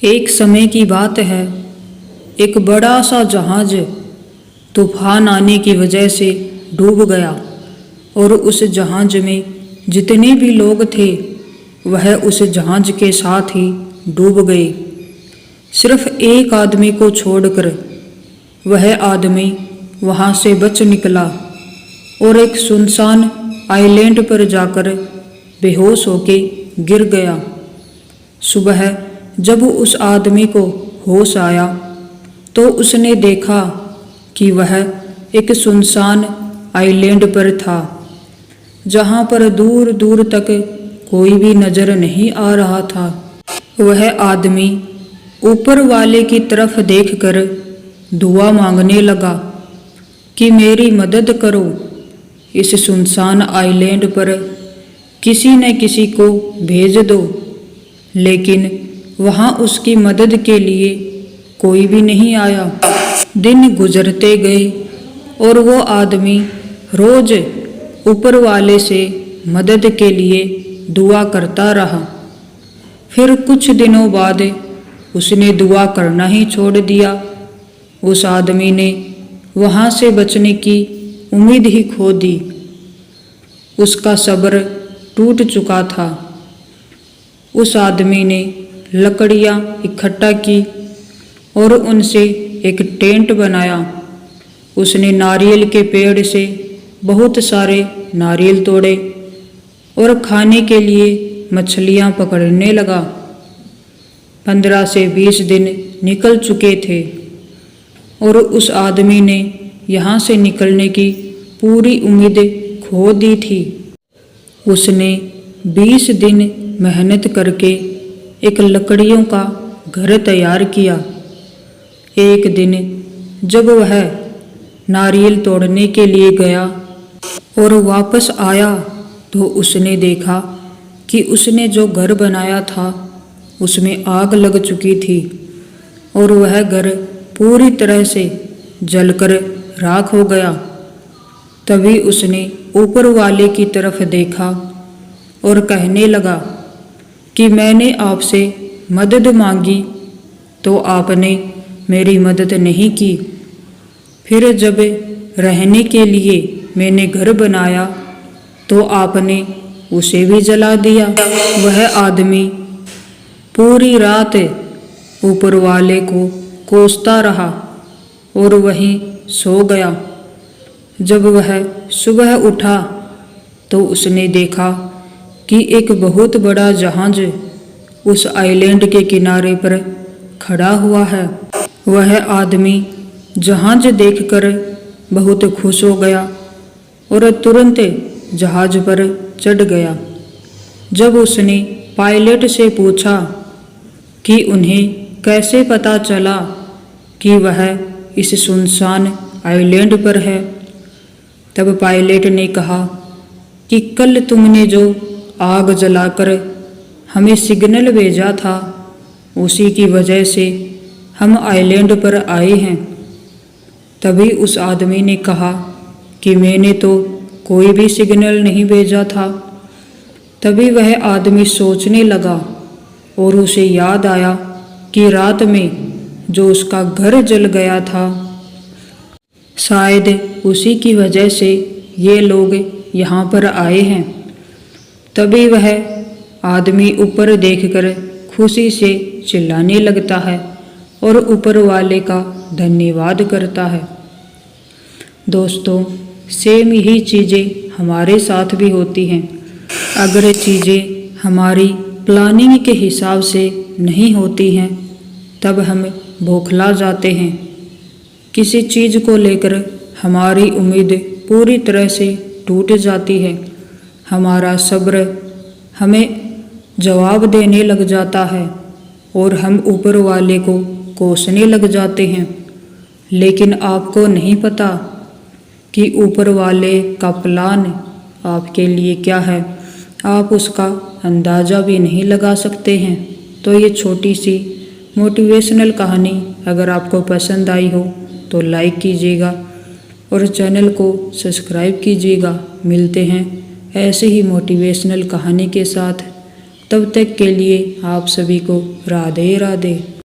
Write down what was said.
एक समय की बात है। एक बड़ा सा जहाज तूफान आने की वजह से डूब गया और उस जहाज में जितने भी लोग थे वह उस जहाज के साथ ही डूब गए, सिर्फ एक आदमी को छोड़कर। वह आदमी वहां से बच निकला और एक सुनसान आइलैंड पर जाकर बेहोश होके गिर गया। सुबह जब उस आदमी को होश आया तो उसने देखा कि वह एक सुनसान आइलैंड पर था, जहां पर दूर दूर तक कोई भी नजर नहीं आ रहा था। वह आदमी ऊपर वाले की तरफ देखकर दुआ मांगने लगा कि मेरी मदद करो, इस सुनसान आइलैंड पर किसी न किसी को भेज दो। लेकिन वहां उसकी मदद के लिए कोई भी नहीं आया। दिन गुजरते गए और वो आदमी रोज ऊपर वाले से मदद के लिए दुआ करता रहा। फिर कुछ दिनों बाद उसने दुआ करना ही छोड़ दिया। उस आदमी ने वहां से बचने की उम्मीद ही खो दी। उसका सब्र टूट चुका था। उस आदमी ने लकड़ियां इकट्ठा की और उनसे एक टेंट बनाया। उसने नारियल के पेड़ से बहुत सारे नारियल तोड़े और खाने के लिए मछलियां पकड़ने लगा। 15 से 20 दिन निकल चुके थे और उस आदमी ने यहाँ से निकलने की पूरी उम्मीद खो दी थी। उसने 20 दिन मेहनत करके एक लकड़ियों का घर तैयार किया। एक दिन जब वह नारियल तोड़ने के लिए गया और वापस आया तो उसने देखा कि उसने जो घर बनाया था उसमें आग लग चुकी थी और वह घर पूरी तरह से जलकर राख हो गया। तभी उसने ऊपर वाले की तरफ देखा और कहने लगा कि मैंने आपसे मदद मांगी तो आपने मेरी मदद नहीं की। फिर जब रहने के लिए मैंने घर बनाया तो आपने उसे भी जला दिया। वह आदमी पूरी रात ऊपर वाले को कोसता रहा और वहीं सो गया। जब वह सुबह उठा तो उसने देखा कि एक बहुत बड़ा जहाज उस आइलैंड के किनारे पर खड़ा हुआ है। वह आदमी जहाज देखकर बहुत खुश हो गया और तुरंत जहाज पर चढ़ गया। जब उसने पायलट से पूछा कि उन्हें कैसे पता चला कि वह इस सुनसान आइलैंड पर है, तब पायलट ने कहा कि कल तुमने जो आग जलाकर हमें सिग्नल भेजा था उसी की वजह से हम आइलैंड पर आए हैं। तभी उस आदमी ने कहा कि मैंने तो कोई भी सिग्नल नहीं भेजा था। तभी वह आदमी सोचने लगा और उसे याद आया कि रात में जो उसका घर जल गया था शायद उसी की वजह से ये लोग यहाँ पर आए हैं। तभी वह आदमी ऊपर देखकर खुशी से चिल्लाने लगता है और ऊपर वाले का धन्यवाद करता है। दोस्तों, सेम ही चीज़ें हमारे साथ भी होती हैं। अगर चीज़ें हमारी प्लानिंग के हिसाब से नहीं होती हैं तब हम बौखला जाते हैं। किसी चीज़ को लेकर हमारी उम्मीद पूरी तरह से टूट जाती है। हमारा सब्र हमें जवाब देने लग जाता है और हम ऊपर वाले को कोसने लग जाते हैं। लेकिन आपको नहीं पता कि ऊपर वाले का प्लान आपके लिए क्या है। आप उसका अंदाज़ा भी नहीं लगा सकते हैं। तो ये छोटी सी मोटिवेशनल कहानी अगर आपको पसंद आई हो तो लाइक कीजिएगा और चैनल को सब्सक्राइब कीजिएगा। मिलते हैं ऐसे ही मोटिवेशनल कहानी के साथ। तब तक के लिए आप सभी को राधे राधे।